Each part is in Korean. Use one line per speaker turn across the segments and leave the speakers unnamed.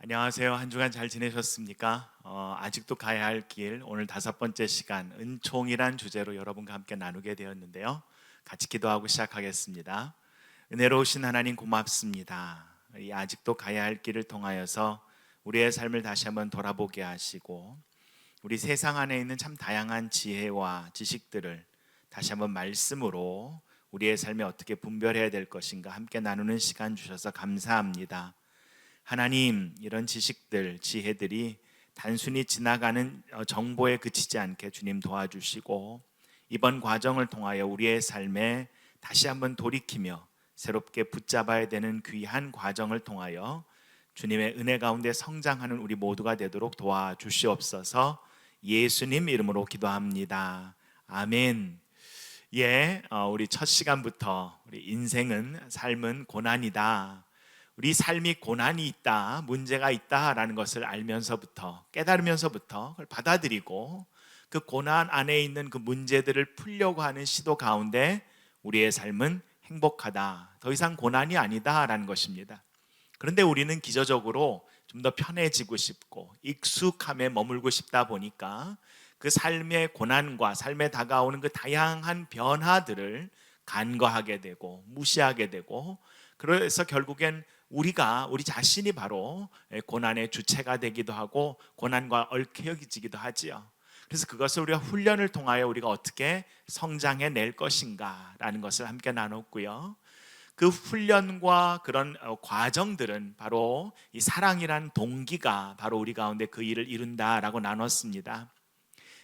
안녕하세요. 한 주간 잘 지내셨습니까? 아직도 가야 할 길, 오늘 5번째 시간 은총이란 주제로 여러분과 함께 나누게 되었는데요. 같이 기도하고 시작하겠습니다. 은혜로우신 하나님 고맙습니다. 이 아직도 가야 할 길을 통하여서 우리의 삶을 다시 한번 돌아보게 하시고 우리 세상 안에 있는 참 다양한 지혜와 지식들을 다시 한번 말씀으로 우리의 삶에 어떻게 분별해야 될 것인가 함께 나누는 시간 주셔서 감사합니다. 하나님, 이런 지식들, 지혜들이 단순히 지나가는 정보에 그치지 않게 주님 도와주시고 이번 과정을 통하여 우리의 삶에 다시 한번 돌이키며 새롭게 붙잡아야 되는 귀한 과정을 통하여 주님의 은혜 가운데 성장하는 우리 모두가 되도록 도와주시옵소서. 예수님 이름으로 기도합니다. 아멘. 우리 첫 시간부터 우리 인생은 삶은 고난이다, 우리 삶이 고난이 있다, 문제가 있다라는 것을 알면서부터, 깨달으면서부터 그걸 받아들이고 그 고난 안에 있는 그 문제들을 풀려고 하는 시도 가운데 우리의 삶은 행복하다, 더 이상 고난이 아니다라는 것입니다. 그런데 우리는 기저적으로 좀 더 편해지고 싶고 익숙함에 머물고 싶다 보니까 그 삶의 고난과 삶에 다가오는 그 다양한 변화들을 간과하게 되고 무시하게 되고, 그래서 결국엔 우리 자신이 바로 고난의 주체가 되기도 하고 고난과 얽혀지기도 하지요. 그래서 그것을 우리가 훈련을 통하여 우리가 어떻게 성장해 낼 것인가라는 것을 함께 나눴고요. 그 훈련과 그런 과정들은 바로 이 사랑이란 동기가 바로 우리 가운데 그 일을 이룬다라고 나눴습니다.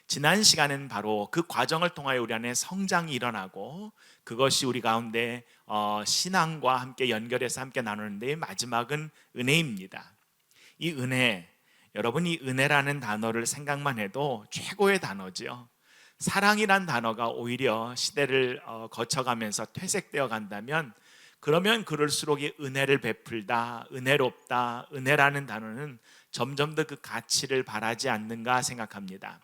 지난 시간은 바로 그 과정을 통하여 우리 안에 성장이 일어나고 그것이 우리 가운데 신앙과 함께 연결해서 함께 나누는데, 마지막은 은혜입니다. 이 은혜, 여러분, 이 은혜라는 단어를 생각만 해도 최고의 단어지요. 사랑이란 단어가 오히려 시대를 거쳐가면서 퇴색되어 간다면, 그러면 그럴수록 이 은혜를 베풀다, 은혜롭다, 은혜라는 단어는 점점 더 그 가치를 바라지 않는가 생각합니다.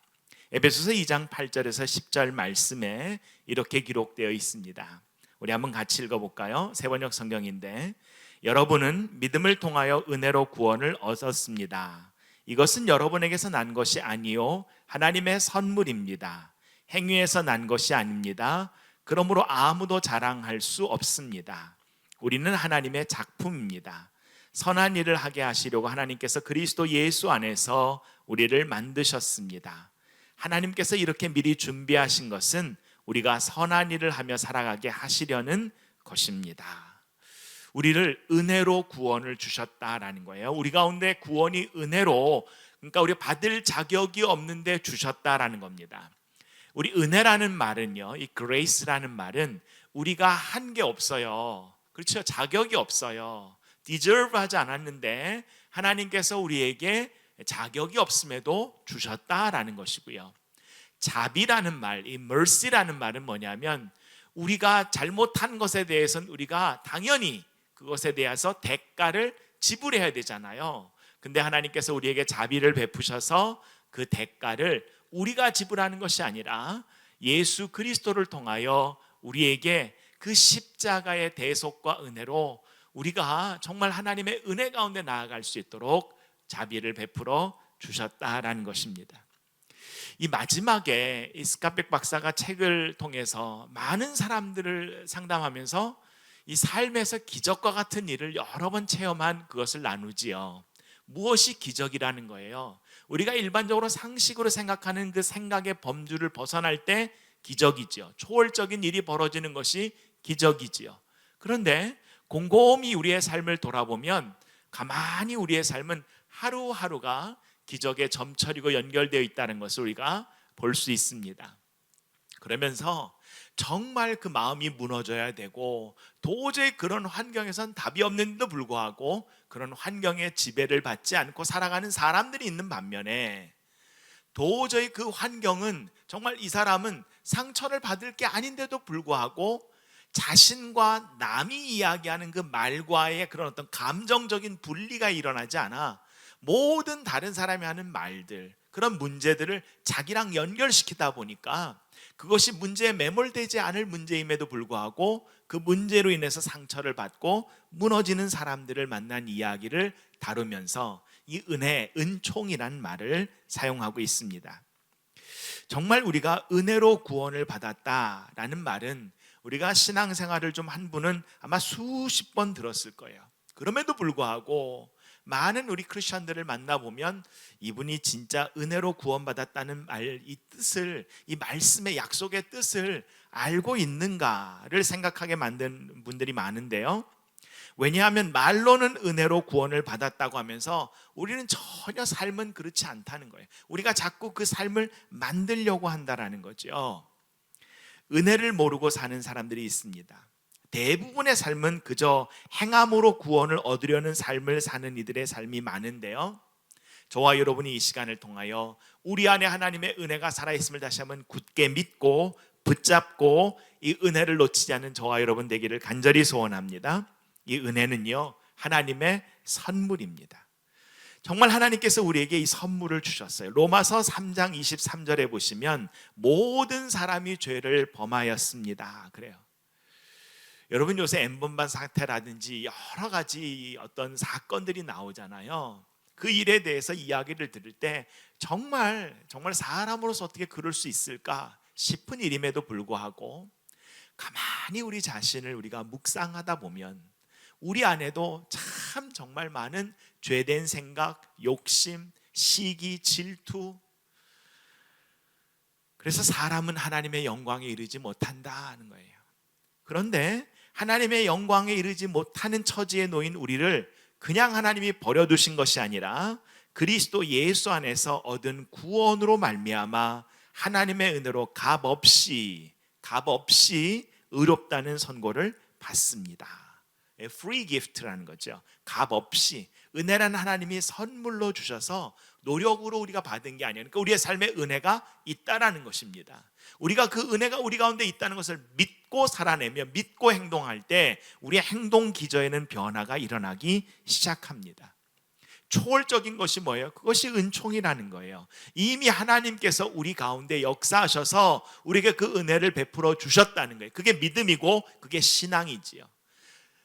에베소서 2장 8절에서 10절 말씀에 이렇게 기록되어 있습니다. 우리 한번 같이 읽어볼까요? 세번역 성경인데, 여러분은 믿음을 통하여 은혜로 구원을 얻었습니다. 이것은 여러분에게서 난 것이 아니요 하나님의 선물입니다. 행위에서 난 것이 아닙니다. 그러므로 아무도 자랑할 수 없습니다. 우리는 하나님의 작품입니다. 선한 일을 하게 하시려고 하나님께서 그리스도 예수 안에서 우리를 만드셨습니다. 하나님께서 이렇게 미리 준비하신 것은 우리가 선한 일을 하며 살아가게 하시려는 것입니다. 우리를 은혜로 구원을 주셨다라는 거예요. 우리 가운데 구원이 은혜로, 그러니까 우리 받을 자격이 없는데 주셨다라는 겁니다. 우리 은혜라는 말은요, 이 grace라는 말은 우리가 한 게 없어요. 그렇죠? 자격이 없어요. deserve 하지 않았는데 하나님께서 우리에게 자격이 없음에도 주셨다라는 것이고요. 자비라는 말, 이 mercy라는 말은 뭐냐면 우리가 잘못한 것에 대해서는 우리가 당연히 그것에 대해서 대가를 지불해야 되잖아요. 근데 하나님께서 우리에게 자비를 베푸셔서 그 대가를 우리가 지불하는 것이 아니라 예수 그리스도를 통하여 우리에게 그 십자가의 대속과 은혜로 우리가 정말 하나님의 은혜 가운데 나아갈 수 있도록 자비를 베풀어 주셨다라는 것입니다. 이 마지막에 이 스카백 박사가 책을 통해서 많은 사람들을 상담하면서 이 삶에서 기적과 같은 일을 여러 번 체험한 그것을 나누지요. 무엇이 기적이라는 거예요? 우리가 일반적으로 상식으로 생각하는 그 생각의 범주를 벗어날 때 기적이지요. 초월적인 일이 벌어지는 것이 기적이지요. 그런데 곰곰이 우리의 삶을 돌아보면 가만히 우리의 삶은 하루하루가 기적의 점철이고 연결되어 있다는 것을 우리가 볼 수 있습니다. 그러면서 정말 그 마음이 무너져야 되고 도저히 그런 환경에선 답이 없는데도 불구하고 그런 환경의 지배를 받지 않고 살아가는 사람들이 있는 반면에, 도저히 그 환경은 정말 이 사람은 상처를 받을 게 아닌데도 불구하고 자신과 남이 이야기하는 그 말과의 그런 어떤 감정적인 분리가 일어나지 않아 모든 다른 사람이 하는 말들, 그런 문제들을 자기랑 연결시키다 보니까 그것이 문제에 매몰되지 않을 문제임에도 불구하고 그 문제로 인해서 상처를 받고 무너지는 사람들을 만난 이야기를 다루면서 이 은혜, 은총이란 말을 사용하고 있습니다. 정말 우리가 은혜로 구원을 받았다라는 말은 우리가 신앙생활을 좀 한 분은 아마 수십 번 들었을 거예요. 그럼에도 불구하고 많은 우리 크리스천들을 만나보면 이분이 진짜 은혜로 구원받았다는 말, 이 뜻을, 이 말씀의 약속의 뜻을 알고 있는가를 생각하게 만든 분들이 많은데요. 왜냐하면 말로는 은혜로 구원을 받았다고 하면서 우리는 전혀 삶은 그렇지 않다는 거예요. 우리가 자꾸 그 삶을 만들려고 한다는 거죠. 은혜를 모르고 사는 사람들이 있습니다. 대부분의 삶은 그저 행함으로 구원을 얻으려는 삶을 사는 이들의 삶이 많은데요, 저와 여러분이 이 시간을 통하여 우리 안에 하나님의 은혜가 살아있음을 다시 한번 굳게 믿고 붙잡고 이 은혜를 놓치지 않는 저와 여러분 되기를 간절히 소원합니다. 이 은혜는요, 하나님의 선물입니다. 정말 하나님께서 우리에게 이 선물을 주셨어요. 로마서 3장 23절에 보시면 모든 사람이 죄를 범하였습니다 그래요. 여러분, 요새 N번방 사태라든지 여러 가지 어떤 사건들이 나오잖아요. 그 일에 대해서 이야기를 들을 때 정말 사람으로서 어떻게 그럴 수 있을까 싶은 일임에도 불구하고 가만히 우리 자신을 우리가 묵상하다 보면 우리 안에도 참 정말 많은 죄된 생각, 욕심, 시기, 질투, 그래서 사람은 하나님의 영광에 이르지 못한다는 거예요. 그런데 하나님의 영광에 이르지 못하는 처지에 놓인 우리를 그냥 하나님이 버려두신 것이 아니라 그리스도 예수 안에서 얻은 구원으로 말미암아 하나님의 은혜로 값없이 의롭다는 선고를 받습니다. free gift라는 거죠. 값없이 은혜라는 하나님이 선물로 주셔서 노력으로 우리가 받은 게 아니에요. 그러니까 우리의 삶에 은혜가 있다라는 것입니다. 우리가 그 은혜가 우리 가운데 있다는 것을 믿고 살아내며 믿고 행동할 때 우리의 행동 기저에는 변화가 일어나기 시작합니다. 초월적인 것이 뭐예요? 그것이 은총이라는 거예요. 이미 하나님께서 우리 가운데 역사하셔서 우리에게 그 은혜를 베풀어 주셨다는 거예요. 그게 믿음이고 그게 신앙이지요.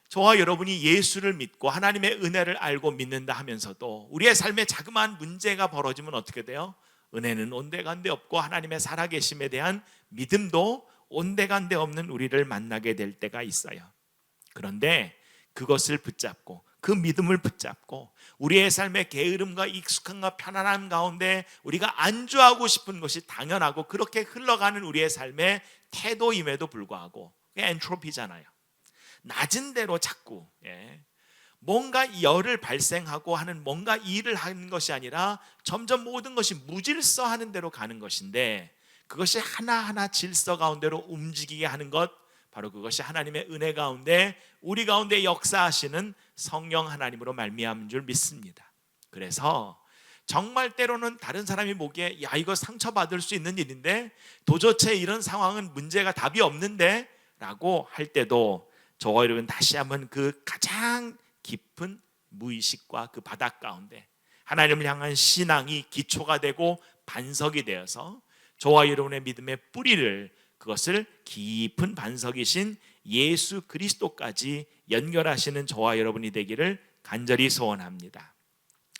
저와 여러분이 예수를 믿고 하나님의 은혜를 알고 믿는다 하면서도 우리의 삶에 자그마한 문제가 벌어지면 어떻게 돼요? 은혜는 온데간데 없고 하나님의 살아계심에 대한 믿음도 온데간데 없는 우리를 만나게 될 때가 있어요. 그런데 그것을 붙잡고 그 믿음을 붙잡고 우리의 삶의 게으름과 익숙함과 편안함 가운데 우리가 안주하고 싶은 것이 당연하고 그렇게 흘러가는 우리의 삶의 태도임에도 불구하고, 그게 엔트로피잖아요. 낮은 대로 자꾸 뭔가 열을 발생하고 하는 뭔가 일을 하는 것이 아니라 점점 모든 것이 무질서하는 대로 가는 것인데, 그것이 하나하나 질서 가운데로 움직이게 하는 것, 바로 그것이 하나님의 은혜 가운데 우리 가운데 역사하시는 성령 하나님으로 말미암은 줄 믿습니다. 그래서 정말 때로는 다른 사람이 보기에 야, 이거 상처받을 수 있는 일인데, 도저히 이런 상황은 문제가 답이 없는데 라고 할 때도 저와 여러분 다시 한번 그 가장 깊은 무의식과 그 바닥 가운데 하나님을 향한 신앙이 기초가 되고 반석이 되어서 저와 여러분의 믿음의 뿌리를, 그것을 깊은 반석이신 예수 그리스도까지 연결하시는 저와 여러분이 되기를 간절히 소원합니다.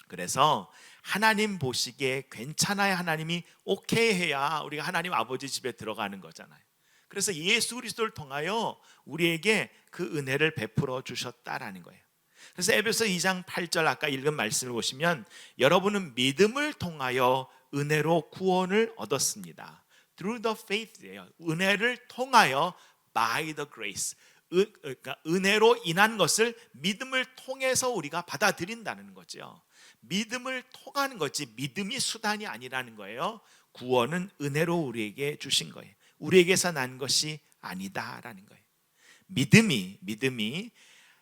그래서 하나님 보시기에 괜찮아야 하나님이 오케이 해야 우리가 하나님 아버지 집에 들어가는 거잖아요. 그래서 예수 그리스도를 통하여 우리에게 그 은혜를 베풀어 주셨다라는 거예요. 그래서 에베소 2장 8절 아까 읽은 말씀을 보시면 여러분은 믿음을 통하여 은혜로 구원을 얻었습니다. Through the faith예요. 은혜를 통하여 by the grace. 그러니까 은혜로 인한 것을 믿음을 통해서 우리가 받아들인다는 거죠. 믿음을 통하는 거지 믿음이 수단이 아니라는 거예요. 구원은 은혜로 우리에게 주신 거예요. 우리에게서 난 것이 아니다라는 거예요. 믿음이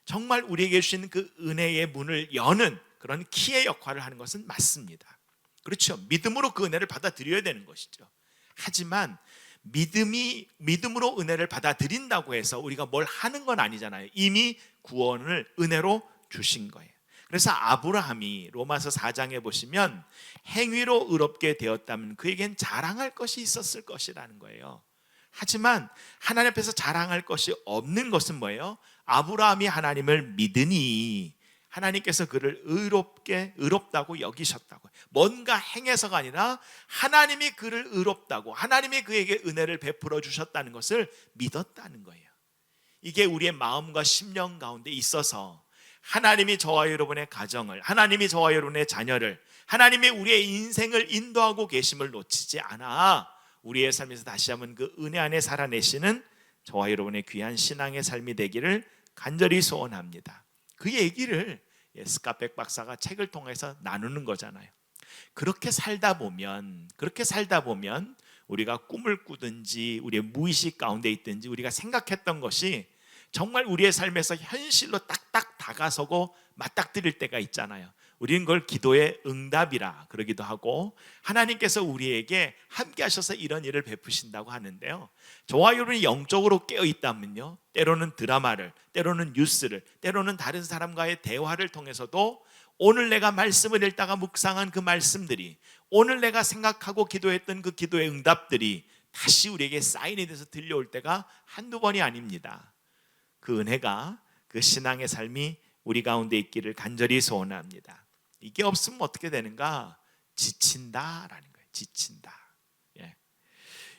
정말 우리에게 주신 그 은혜의 문을 여는 그런 키의 역할을 하는 것은 맞습니다. 그렇죠. 믿음으로 그 은혜를 받아들여야 되는 것이죠. 하지만 믿음으로 은혜를 받아들인다고 해서 우리가 뭘 하는 건 아니잖아요. 이미 구원을 은혜로 주신 거예요. 그래서 아브라함이 로마서 4장에 보시면 행위로 의롭게 되었다면 그에겐 자랑할 것이 있었을 것이라는 거예요. 하지만 하나님 앞에서 자랑할 것이 없는 것은 뭐예요? 아브라함이 하나님을 믿으니 하나님께서 그를 의롭다고 여기셨다고. 뭔가 행해서가 아니라 하나님이 그를 의롭다고, 하나님이 그에게 은혜를 베풀어 주셨다는 것을 믿었다는 거예요. 이게 우리의 마음과 심령 가운데 있어서 하나님이 저와 여러분의 가정을, 하나님이 저와 여러분의 자녀를, 하나님이 우리의 인생을 인도하고 계심을 놓치지 않아 우리의 삶에서 다시 한번 그 은혜 안에 살아내시는 저와 여러분의 귀한 신앙의 삶이 되기를 간절히 소원합니다. 그 얘기를 스카펙 박사가 책을 통해서 나누는 거잖아요. 그렇게 살다 보면 우리가 꿈을 꾸든지 우리의 무의식 가운데 있든지 우리가 생각했던 것이 정말 우리의 삶에서 현실로 딱딱 다가서고 맞닥뜨릴 때가 있잖아요. 우리는 그걸 기도의 응답이라 그러기도 하고, 하나님께서 우리에게 함께 하셔서 이런 일을 베푸신다고 하는데요, 저와 여러분이 영적으로 깨어 있다면요, 때로는 드라마를, 때로는 뉴스를, 때로는 다른 사람과의 대화를 통해서도 오늘 내가 말씀을 읽다가 묵상한 그 말씀들이, 오늘 내가 생각하고 기도했던 그 기도의 응답들이 다시 우리에게 사인이 돼서 들려올 때가 한두 번이 아닙니다. 그 은혜가, 그 신앙의 삶이 우리 가운데 있기를 간절히 소원합니다. 이게 없으면 어떻게 되는가? 지친다라는 거예요. 지친다. 예.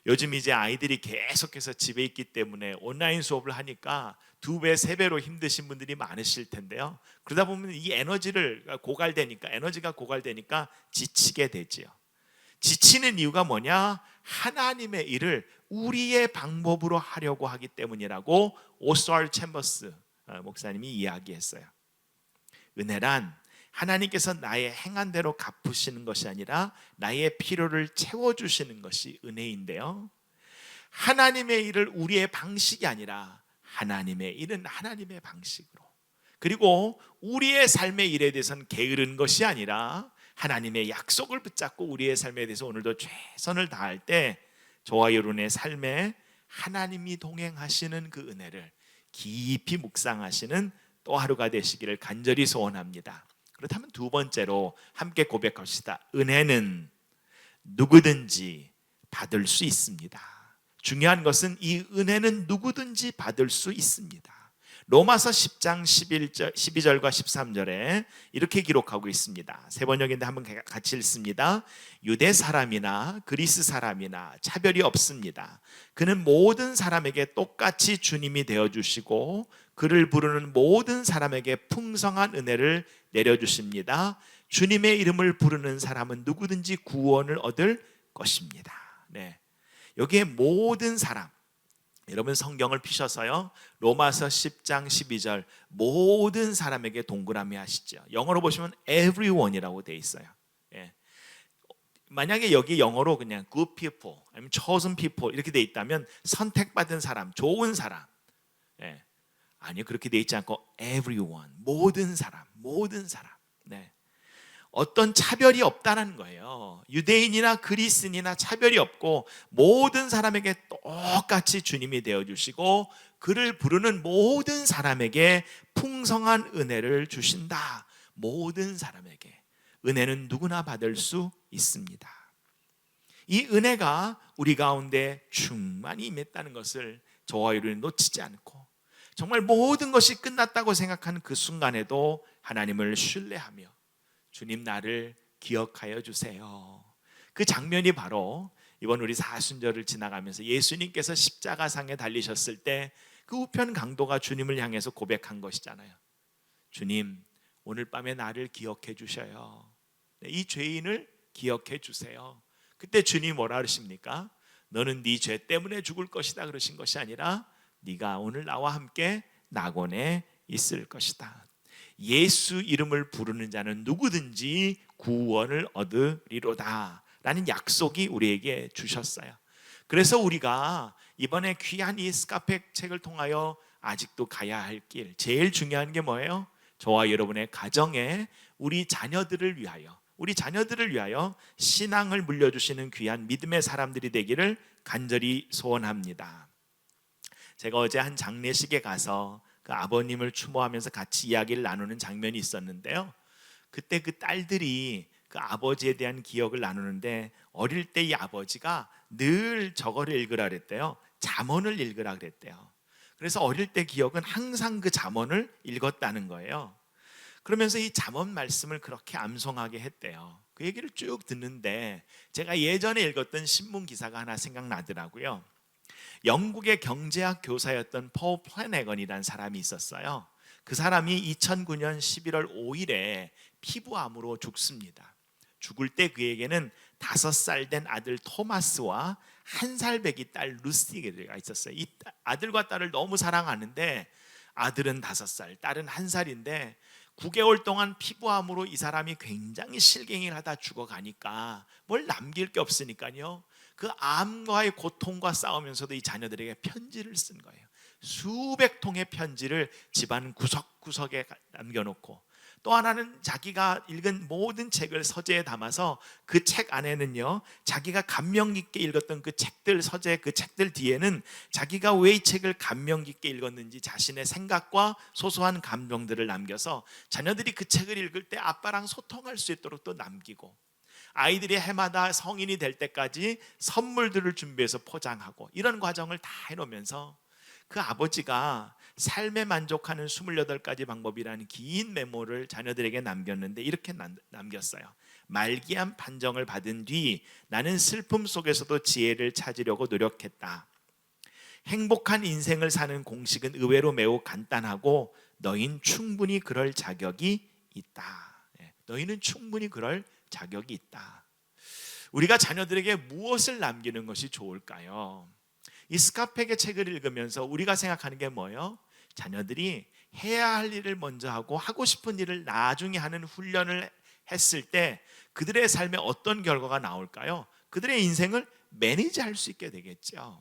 요즘 이제 아이들이 계속해서 집에 있기 때문에 온라인 수업을 하니까 2배, 3배로 힘드신 분들이 많으실 텐데요. 그러다 보면 이 에너지가 고갈되니까 지치게 되지요. 지치는 이유가 뭐냐? 하나님의 일을 우리의 방법으로 하려고 하기 때문이라고 오스왈드 챔버스 목사님이 이야기했어요. 은혜란 하나님께서 나의 행한 대로 갚으시는 것이 아니라 나의 필요를 채워주시는 것이 은혜인데요, 하나님의 일을 우리의 방식이 아니라 하나님의 일은 하나님의 방식으로, 그리고 우리의 삶의 일에 대해서는 게으른 것이 아니라 하나님의 약속을 붙잡고 우리의 삶에 대해서 오늘도 최선을 다할 때 저와 여러분의 삶에 하나님이 동행하시는 그 은혜를 깊이 묵상하시는 또 하루가 되시기를 간절히 소원합니다. 그렇다면 두 번째로 함께 고백합시다. 은혜는 누구든지 받을 수 있습니다. 중요한 것은 이 은혜는 누구든지 받을 수 있습니다. 로마서 10장 12절과 13절에 이렇게 기록하고 있습니다. 세 번역인데 한번 같이 읽습니다. 유대 사람이나 그리스 사람이나 차별이 없습니다. 그는 모든 사람에게 똑같이 주님이 되어주시고 그를 부르는 모든 사람에게 풍성한 은혜를 내려주십니다. 주님의 이름을 부르는 사람은 누구든지 구원을 얻을 것입니다. 네. 여기에 모든 사람, 여러분 성경을 피셔서요, 로마서 10장 12절 모든 사람에게 동그라미 하시죠. 영어로 보시면 everyone이라고 되어 있어요. 예. 만약에 여기 영어로 그냥 good people 아니면 chosen people 이렇게 되어 있다면 선택받은 사람, 좋은 사람, 예. 아니요, 그렇게 되어 있지 않고 everyone, 모든 사람. 네. 어떤 차별이 없다는 거예요. 유대인이나 그리스인이나 차별이 없고 모든 사람에게 똑같이 주님이 되어주시고 그를 부르는 모든 사람에게 풍성한 은혜를 주신다. 모든 사람에게 은혜는 누구나 받을 수 있습니다. 이 은혜가 우리 가운데 충만히 임했다는 것을 저와 여러분이 놓치지 않고 정말 모든 것이 끝났다고 생각하는 그 순간에도 하나님을 신뢰하며 주님 나를 기억하여 주세요. 그 장면이 바로 이번 우리 사순절을 지나가면서 예수님께서 십자가상에 달리셨을 때 그 우편 강도가 주님을 향해서 고백한 것이잖아요. 주님, 오늘 밤에 나를 기억해 주셔요. 이 죄인을 기억해 주세요. 그때 주님이 뭐라 그러십니까? 너는 네 죄 때문에 죽을 것이다 그러신 것이 아니라 네가 오늘 나와 함께 낙원에 있을 것이다. 예수 이름을 부르는 자는 누구든지 구원을 얻으리로다 라는 약속이 우리에게 주셨어요. 그래서 우리가 이번에 귀한 이 스카펙 책을 통하여 아직도 가야 할 길, 제일 중요한 게 뭐예요? 저와 여러분의 가정에 우리 자녀들을 위하여 신앙을 물려주시는 귀한 믿음의 사람들이 되기를 간절히 소원합니다. 제가 어제 한 장례식에 가서 그 아버님을 추모하면서 같이 이야기를 나누는 장면이 있었는데요, 그때 그 딸들이 그 아버지에 대한 기억을 나누는데 어릴 때 이 아버지가 늘 저거를 읽으라 그랬대요. 잠언을 읽으라 그랬대요. 그래서 어릴 때 기억은 항상 그 잠언을 읽었다는 거예요. 그러면서 이 잠언 말씀을 그렇게 암송하게 했대요. 그 얘기를 쭉 듣는데 제가 예전에 읽었던 신문 기사가 하나 생각나더라고요. 영국의 경제학 교사였던 폴 플래내건이라는 사람이 있었어요. 그 사람이 2009년 11월 5일에 피부암으로 죽습니다. 죽을 때 그에게는 5살 된 아들 토마스와 1살 배기 딸 루시가 있었어요. 이 아들과 딸을 너무 사랑하는데 아들은 5살, 딸은 1살인데 9개월 동안 피부암으로 이 사람이 굉장히 실갱이를 하다 죽어가니까 뭘 남길 게 없으니까요. 그 암과의 고통과 싸우면서도 이 자녀들에게 편지를 쓴 거예요. 수백 통의 편지를 집안 구석구석에 남겨놓고, 또 하나는 자기가 읽은 모든 책을 서재에 담아서 그 책 안에는요, 자기가 감명 깊게 읽었던 그 책들, 서재 그 책들 뒤에는 자기가 왜 이 책을 감명 깊게 읽었는지 자신의 생각과 소소한 감정들을 남겨서 자녀들이 그 책을 읽을 때 아빠랑 소통할 수 있도록 또 남기고, 아이들이 해마다 성인이 될 때까지 선물들을 준비해서 포장하고, 이런 과정을 다 해놓으면서 그 아버지가 삶에 만족하는 28가지 방법이라는 긴 메모를 자녀들에게 남겼는데 이렇게 남겼어요. 말기암 판정을 받은 뒤 나는 슬픔 속에서도 지혜를 찾으려고 노력했다. 행복한 인생을 사는 공식은 의외로 매우 간단하고 너희는 충분히 그럴 자격이 있다. 너희는 충분히 그럴 자격이 있다. 우리가 자녀들에게 무엇을 남기는 것이 좋을까요? 이 스카펙의 책을 읽으면서 우리가 생각하는 게 뭐예요? 자녀들이 해야 할 일을 먼저 하고 싶은 일을 나중에 하는 훈련을 했을 때 그들의 삶에 어떤 결과가 나올까요? 그들의 인생을 매니지할 수 있게 되겠죠.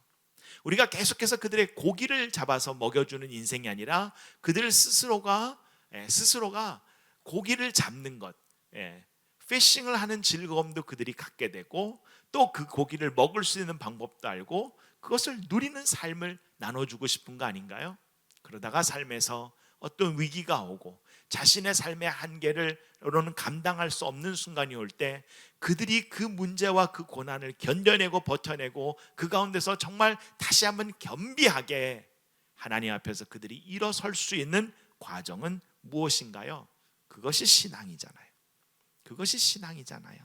우리가 계속해서 그들의 고기를 잡아서 먹여주는 인생이 아니라 그들 스스로가 고기를 잡는 것, 피싱을 하는 즐거움도 그들이 갖게 되고, 또 그 고기를 먹을 수 있는 방법도 알고 그것을 누리는 삶을 나눠주고 싶은 거 아닌가요? 그러다가 삶에서 어떤 위기가 오고 자신의 삶의 한계로는 감당할 수 없는 순간이 올 때 그들이 그 문제와 그 고난을 견뎌내고 버텨내고 그 가운데서 정말 다시 한번 겸비하게 하나님 앞에서 그들이 일어설 수 있는 과정은 무엇인가요? 그것이 신앙이잖아요. 그것이 신앙이잖아요.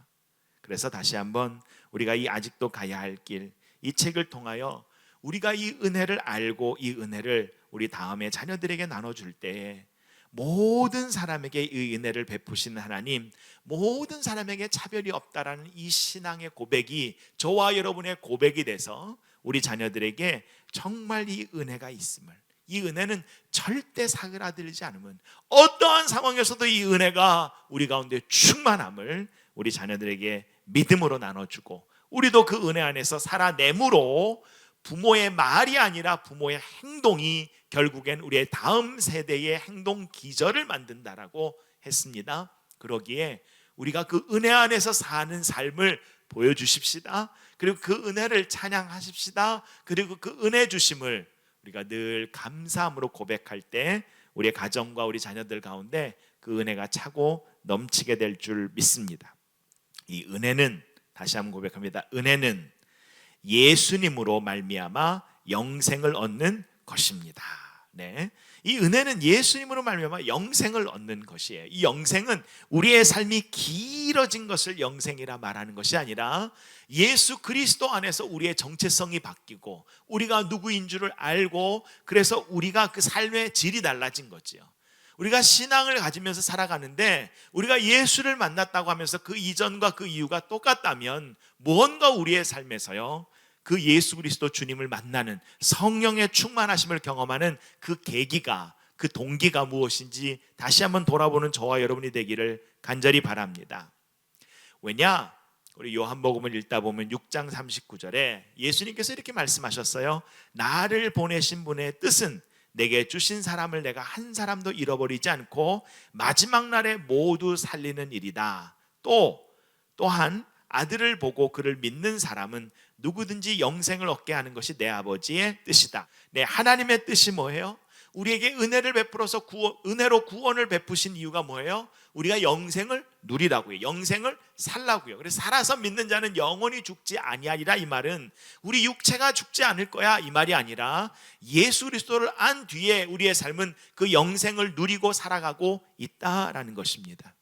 그래서 다시 한번 우리가 이 아직도 가야 할 길, 이 책을 통하여 우리가 이 은혜를 알고 이 은혜를 우리 다음에 자녀들에게 나눠줄 때 모든 사람에게 이 은혜를 베푸시는 하나님, 모든 사람에게 차별이 없다라는 이 신앙의 고백이 저와 여러분의 고백이 돼서 우리 자녀들에게 정말 이 은혜가 있음을, 이 은혜는 절대 사그라들지 않으면 어떠한 상황에서도 이 은혜가 우리 가운데 충만함을 우리 자녀들에게 믿음으로 나눠주고, 우리도 그 은혜 안에서 살아내므로 부모의 말이 아니라 부모의 행동이 결국엔 우리의 다음 세대의 행동 기저를 만든다라고 했습니다. 그러기에 우리가 그 은혜 안에서 사는 삶을 보여주십시다. 그리고 그 은혜를 찬양하십시다. 그리고 그 은혜 주심을 우리가 늘 감사함으로 고백할 때 우리의 가정과 우리 자녀들 가운데 그 은혜가 차고 넘치게 될 줄 믿습니다. 이 은혜는, 다시 한번 고백합니다. 은혜는 예수님으로 말미암아 영생을 얻는 것입니다. 네, 이 은혜는 예수님으로 말미암아 영생을 얻는 것이에요. 이 영생은 우리의 삶이 길어진 것을 영생이라 말하는 것이 아니라 예수 그리스도 안에서 우리의 정체성이 바뀌고 우리가 누구인 줄을 알고, 그래서 우리가 그 삶의 질이 달라진 거지요. 우리가 신앙을 가지면서 살아가는데 우리가 예수를 만났다고 하면서 그 이전과 그 이후가 똑같다면 무언가 우리의 삶에서요, 그 예수 그리스도 주님을 만나는 성령의 충만하심을 경험하는 그 계기가, 그 동기가 무엇인지 다시 한번 돌아보는 저와 여러분이 되기를 간절히 바랍니다. 왜냐? 우리 요한복음을 읽다 보면 6장 39절에 예수님께서 이렇게 말씀하셨어요. 나를 보내신 분의 뜻은 내게 주신 사람을 내가 한 사람도 잃어버리지 않고 마지막 날에 모두 살리는 일이다. 또한 아들을 보고 그를 믿는 사람은 누구든지 영생을 얻게 하는 것이 내 아버지의 뜻이다. 네, 하나님의 뜻이 뭐예요? 우리에게 은혜를 베풀어서 은혜로 구원을 베푸신 이유가 뭐예요? 우리가 영생을 누리라고요. 영생을 살라고요. 그래서 살아서 믿는 자는 영원히 죽지 아니하리라. 이 말은 우리 육체가 죽지 않을 거야 이 말이 아니라 예수 그리스도를 안 뒤에 우리의 삶은 그 영생을 누리고 살아가고 있다라는 것입니다.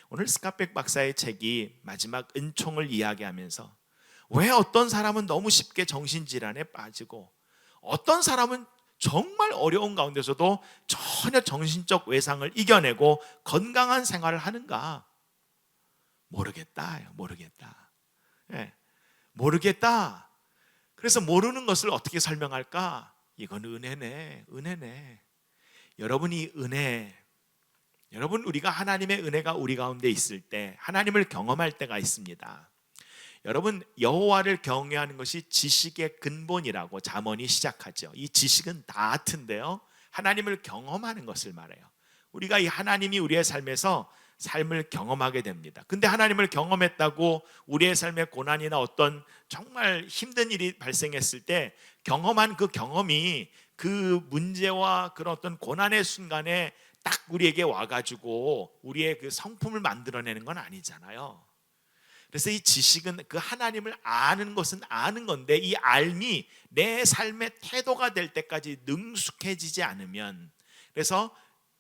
오늘 스캇백 박사의 책이 마지막 은총을 이야기하면서 왜 어떤 사람은 너무 쉽게 정신질환에 빠지고 어떤 사람은 정말 어려운 가운데서도 전혀 정신적 외상을 이겨내고 건강한 생활을 하는가? 모르겠다. 예, 모르겠다. 그래서 모르는 것을 어떻게 설명할까? 이건 은혜네. 여러분이 은혜, 여러분 우리가 하나님의 은혜가 우리 가운데 있을 때 하나님을 경험할 때가 있습니다. 여러분 여호와를 경외하는 것이 지식의 근본이라고 잠언이 시작하죠. 이 지식은 다 같은데요, 하나님을 경험하는 것을 말해요. 우리가 이 하나님이 우리의 삶에서 삶을 경험하게 됩니다. 근데 하나님을 경험했다고 우리의 삶에 고난이나 어떤 정말 힘든 일이 발생했을 때 경험한 그 경험이 그 문제와 그런 어떤 고난의 순간에 딱 우리에게 와가지고 우리의 그 성품을 만들어내는 건 아니잖아요. 그래서 이 지식은 그 하나님을 아는 것은 아는 건데 이 알미 내 삶의 태도가 될 때까지 능숙해지지 않으면, 그래서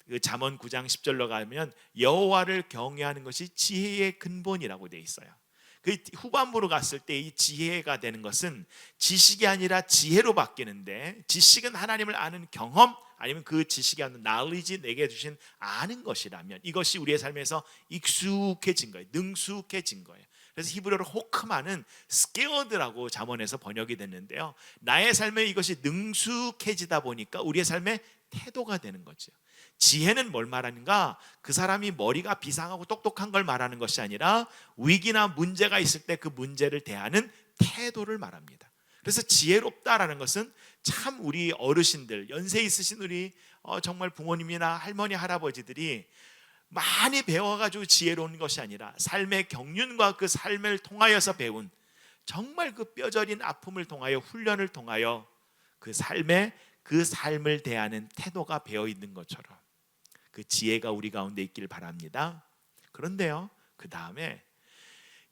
그 잠언 9장 10절로 가면 여호와를 경외하는 것이 지혜의 근본이라고 되어 있어요. 그 후반부로 갔을 때 이 지혜가 되는 것은 지식이 아니라 지혜로 바뀌는데, 지식은 하나님을 아는 경험 아니면 그 지식이 아닌 knowledge 내게 주신 아는 것이라면 이것이 우리의 삶에서 익숙해진 거예요. 능숙해진 거예요. 그래서 히브리어로 호크마는 scared라고 잠언에서 번역이 됐는데요, 나의 삶에 이것이 능숙해지다 보니까 우리의 삶의 태도가 되는 거죠. 지혜는 뭘 말하는가? 그 사람이 머리가 비상하고 똑똑한 걸 말하는 것이 아니라 위기나 문제가 있을 때 그 문제를 대하는 태도를 말합니다. 그래서 지혜롭다라는 것은 참 우리 어르신들, 연세 있으신 우리 정말 부모님이나 할머니, 할아버지들이 많이 배워가지고 지혜로운 것이 아니라 삶의 경륜과 그 삶을 통하여서 배운, 정말 그 뼈저린 아픔을 통하여 훈련을 통하여 그 삶을 대하는 태도가 배어 있는 것처럼 그 지혜가 우리 가운데 있기를 바랍니다. 그런데요, 그 다음에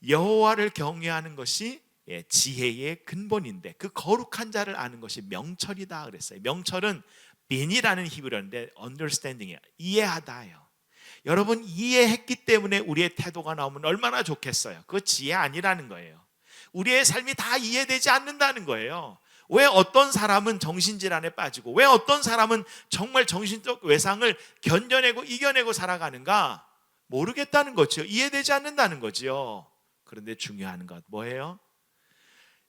여호와를 경외하는 것이 지혜의 근본인데 그 거룩한 자를 아는 것이 명철이다 그랬어요. 명철은 빈이라는 히브리어인데 understanding이에요. 이해하다예요. 여러분 이해했기 때문에 우리의 태도가 나오면 얼마나 좋겠어요. 그거 지혜 아니라는 거예요. 우리의 삶이 다 이해되지 않는다는 거예요. 왜 어떤 사람은 정신질환에 빠지고 왜 어떤 사람은 정말 정신적 외상을 견뎌내고 이겨내고 살아가는가? 모르겠다는 거죠. 이해되지 않는다는 거죠. 그런데 중요한 것 뭐예요?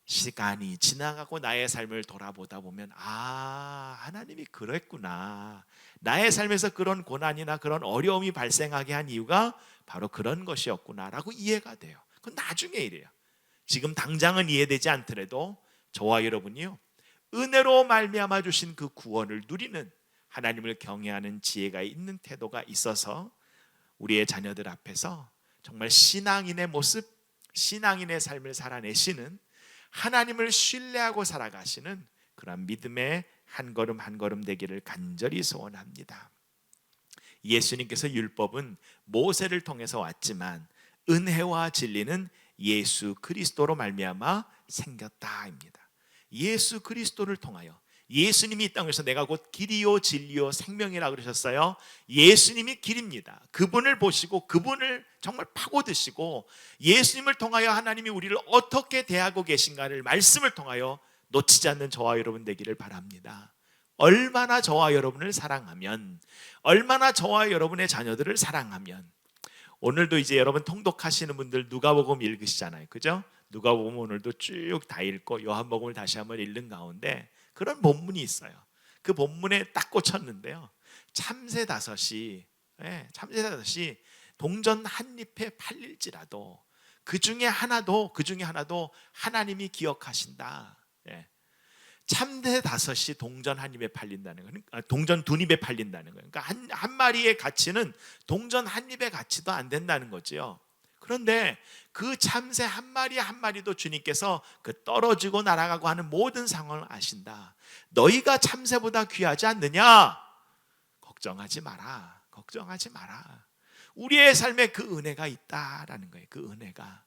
시간이 지나가고 나의 삶을 돌아보다 보면 하나님이 그랬구나, 나의 삶에서 그런 고난이나 그런 어려움이 발생하게 한 이유가 바로 그런 것이었구나 라고 이해가 돼요. 그건 나중에 일이에요. 지금 당장은 이해되지 않더라도 저와 여러분이요, 은혜로 말미암아 주신 그 구원을 누리는 하나님을 경외하는 지혜가 있는 태도가 있어서 우리의 자녀들 앞에서 정말 신앙인의 모습, 신앙인의 삶을 살아내시는, 하나님을 신뢰하고 살아가시는 그런 믿음의 한 걸음 한 걸음 되기를 간절히 소원합니다. 예수님께서 율법은 모세를 통해서 왔지만 은혜와 진리는 예수 그리스도로 말미암아 생겼다입니다. 예수 그리스도를 통하여, 예수님이 이 땅에서 내가 곧 길이요 진리요 생명이라 그러셨어요. 예수님이 길입니다. 그분을 보시고 그분을 정말 파고드시고 예수님을 통하여 하나님이 우리를 어떻게 대하고 계신가를 말씀을 통하여 놓치지 않는 저와 여러분 되기를 바랍니다. 얼마나 저와 여러분을 사랑하면, 얼마나 저와 여러분의 자녀들을 사랑하면, 오늘도 이제 여러분 통독하시는 분들 누가복음 읽으시잖아요, 그죠? 누가복음 오늘도 쭉 다 읽고 요한복음을 다시 한번 읽는 가운데 그런 본문이 있어요. 그 본문에 딱 꽂혔는데요, 참새 다섯이 동전 한 잎에 팔릴지라도 그 중에 하나도 하나님이 기억하신다. 참새 다섯이 동전 한 입에 팔린다는 거는 동전 두 입에 팔린다는 거예요. 그러니까 한 마리의 가치는 동전 한 입의 가치도 안 된다는 거죠. 그런데 그 참새 한 마리 한 마리도 주님께서 그 떨어지고 날아가고 하는 모든 상황을 아신다. 너희가 참새보다 귀하지 않느냐? 걱정하지 마라. 걱정하지 마라. 우리의 삶에 그 은혜가 있다라는 거예요. 그 은혜가.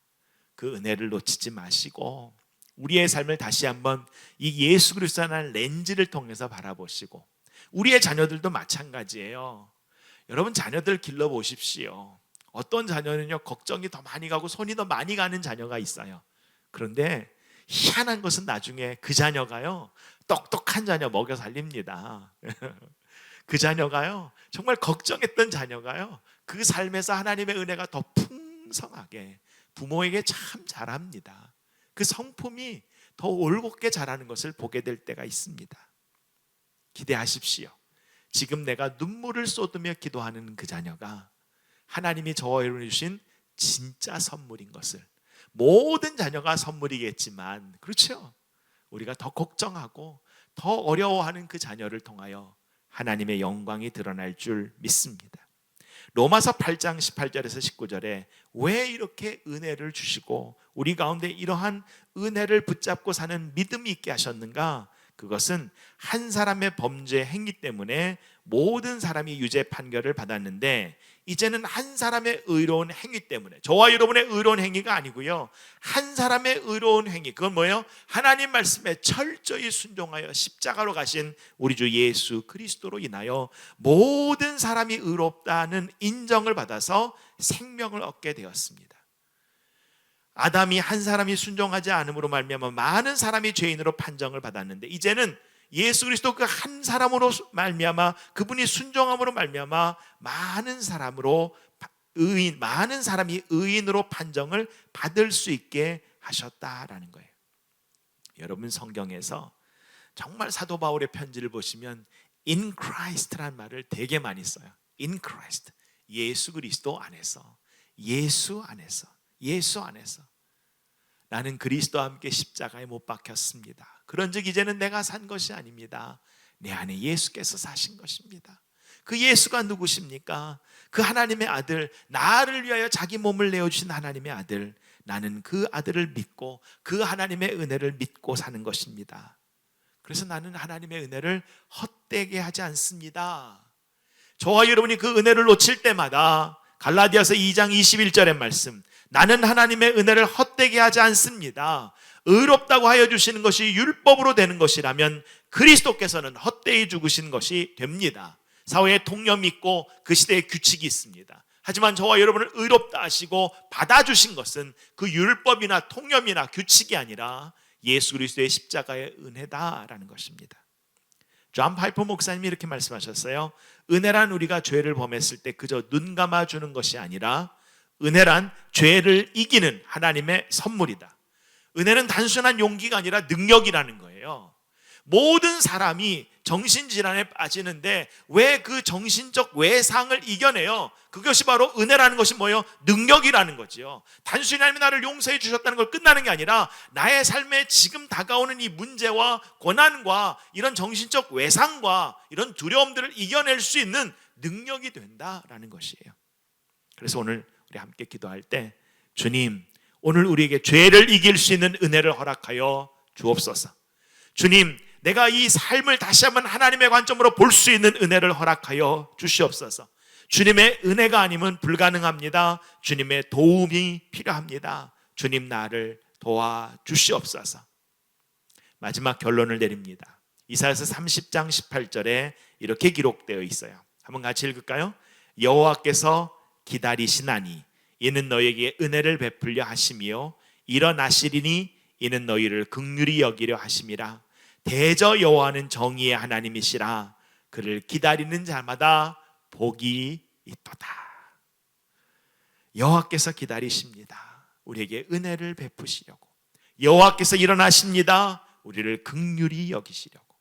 그 은혜를 놓치지 마시고 우리의 삶을 다시 한번 이 예수 그리스도라는 렌즈를 통해서 바라보시고, 우리의 자녀들도 마찬가지예요. 여러분, 자녀들 길러보십시오. 어떤 자녀는요, 걱정이 더 많이 가고 손이 더 많이 가는 자녀가 있어요. 그런데 희한한 것은 나중에 그 자녀가요, 똑똑한 자녀 먹여 살립니다. 그 자녀가요, 정말 걱정했던 자녀가요, 그 삶에서 하나님의 은혜가 더 풍성하게 부모에게 참 잘합니다. 그 성품이 더 올곧게 자라는 것을 보게 될 때가 있습니다. 기대하십시오. 지금 내가 눈물을 쏟으며 기도하는 그 자녀가 하나님이 저와 여러분이 주신 진짜 선물인 것을, 모든 자녀가 선물이겠지만, 그렇죠? 우리가 더 걱정하고 더 어려워하는 그 자녀를 통하여 하나님의 영광이 드러날 줄 믿습니다. 로마서 8장 18절에서 19절에 왜 이렇게 은혜를 주시고 우리 가운데 이러한 은혜를 붙잡고 사는 믿음이 있게 하셨는가? 그것은 한 사람의 범죄 행위 때문에 모든 사람이 유죄 판결을 받았는데, 이제는 한 사람의 의로운 행위 때문에, 저와 여러분의 의로운 행위가 아니고요, 한 사람의 의로운 행위, 그건 뭐예요? 하나님 말씀에 철저히 순종하여 십자가로 가신 우리 주 예수 그리스도로 인하여 모든 사람이 의롭다는 인정을 받아서 생명을 얻게 되었습니다. 아담이 한 사람이 순종하지 않음으로 말미암아 많은 사람이 죄인으로 판정을 받았는데, 이제는 예수 그리스도 그 한 사람으로 말미암아, 그분이 순종함으로 말미암아 많은 사람이 의인으로 판정을 받을 수 있게 하셨다라는 거예요. 여러분, 성경에서 정말 사도 바울의 편지를 보시면 in Christ라는 말을 되게 많이 써요. in Christ, 예수 그리스도 안에서, 예수 안에서, 예수 안에서 나는 그리스도와 함께 십자가에 못 박혔습니다. 그런즉 이제는 내가 산 것이 아닙니다. 내 안에 예수께서 사신 것입니다. 그 예수가 누구십니까? 그 하나님의 아들, 나를 위하여 자기 몸을 내어주신 하나님의 아들, 나는 그 아들을 믿고 그 하나님의 은혜를 믿고 사는 것입니다. 그래서 나는 하나님의 은혜를 헛되게 하지 않습니다. 저와 여러분이 그 은혜를 놓칠 때마다 갈라디아서 2장 21절의 말씀, 나는 하나님의 은혜를 헛되게 하지 않습니다. 의롭다고 하여 주시는 것이 율법으로 되는 것이라면 그리스도께서는 헛되이 죽으신 것이 됩니다. 사회에 통념이 있고 그 시대에 규칙이 있습니다. 하지만 저와 여러분을 의롭다 하시고 받아주신 것은 그 율법이나 통념이나 규칙이 아니라 예수 그리스도의 십자가의 은혜다라는 것입니다. 존 파이퍼 목사님이 이렇게 말씀하셨어요. 은혜란 우리가 죄를 범했을 때 그저 눈 감아주는 것이 아니라 은혜란 죄를 이기는 하나님의 선물이다. 은혜는 단순한 용기가 아니라 능력이라는 거예요. 모든 사람이 정신질환에 빠지는데 왜 그 정신적 외상을 이겨내요? 그것이 바로 은혜라는 것이 뭐예요? 능력이라는 거지요. 단순히 하나님이 나를 용서해 주셨다는 걸 끝나는 게 아니라 나의 삶에 지금 다가오는 이 문제와 고난과 이런 정신적 외상과 이런 두려움들을 이겨낼 수 있는 능력이 된다라는 것이에요. 그래서 오늘 우리 함께 기도할 때, 주님, 오늘 우리에게 죄를 이길 수 있는 은혜를 허락하여 주옵소서. 주님, 내가 이 삶을 다시 한번 하나님의 관점으로 볼 수 있는 은혜를 허락하여 주시옵소서. 주님의 은혜가 아니면 불가능합니다. 주님의 도움이 필요합니다. 주님, 나를 도와주시옵소서. 마지막 결론을 내립니다. 이사야서 30장 18절에 이렇게 기록되어 있어요. 한번 같이 읽을까요? 여호와께서 기다리시나니 이는 너희에게 은혜를 베풀려 하심이요 일어나시리니 이는 너희를 긍휼히 여기려 하심이라. 대저 여호와는 정의의 하나님이시라. 그를 기다리는 자마다 복이 있도다. 여호와께서 기다리십니다. 우리에게 은혜를 베푸시려고. 여호와께서 일어나십니다. 우리를 긍휼히 여기시려고.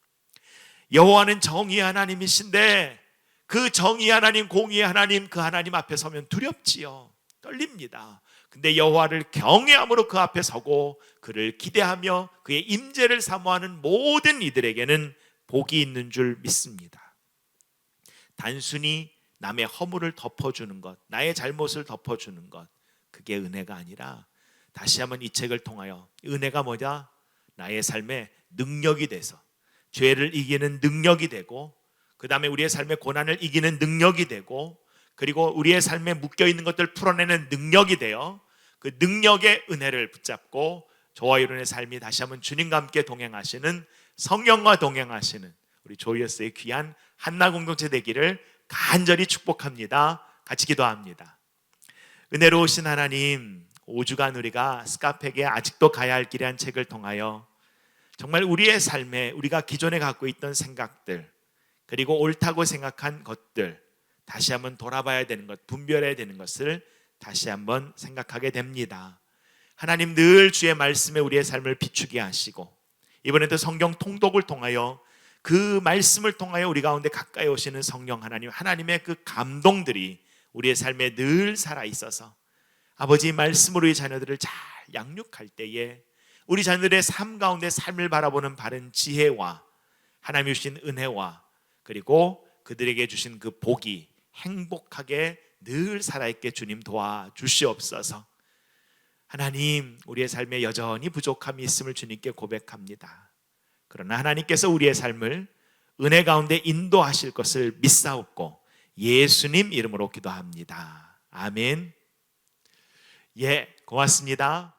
여호와는 정의의 하나님이신데 그 정의의 하나님, 공의의 하나님, 그 하나님 앞에 서면 두렵지요. 떨립니다. 근데 여호와를 경외함으로 그 앞에 서고 그를 기대하며 그의 임재를 사모하는 모든 이들에게는 복이 있는 줄 믿습니다. 단순히 남의 허물을 덮어주는 것, 나의 잘못을 덮어주는 것, 그게 은혜가 아니라 다시 한번 이 책을 통하여 은혜가 뭐냐? 나의 삶의 능력이 돼서 죄를 이기는 능력이 되고, 그 다음에 우리의 삶의 고난을 이기는 능력이 되고, 그리고 우리의 삶에 묶여있는 것들을 풀어내는 능력이 되어 그 능력의 은혜를 붙잡고 저와 여러분의 삶이 다시 한번 주님과 함께 동행하시는, 성령과 동행하시는 우리 조이어스의 귀한 한나 공동체 되기를 간절히 축복합니다. 같이 기도합니다. 은혜로우신 하나님, 5주간 우리가 스카펙에 아직도 가야 할 길이란 책을 통하여 정말 우리의 삶에 우리가 기존에 갖고 있던 생각들, 그리고 옳다고 생각한 것들 다시 한번 돌아봐야 되는 것, 분별해야 되는 것을 다시 한번 생각하게 됩니다. 하나님, 늘 주의 말씀에 우리의 삶을 비추게 하시고 이번에도 성경 통독을 통하여 그 말씀을 통하여 우리 가운데 가까이 오시는 성령 하나님, 하나님의 그 감동들이 우리의 삶에 늘 살아있어서 아버지 말씀으로 우리 자녀들을 잘 양육할 때에 우리 자녀들의 삶 가운데 삶을 바라보는 바른 지혜와 하나님이 주신 은혜와 그리고 그들에게 주신 그 복이 행복하게 늘 살아있게 주님 도와주시옵소서. 하나님, 우리의 삶에 여전히 부족함이 있음을 주님께 고백합니다. 그러나 하나님께서 우리의 삶을 은혜 가운데 인도하실 것을 믿사옵고 예수님 이름으로 기도합니다. 아멘. 예, 고맙습니다.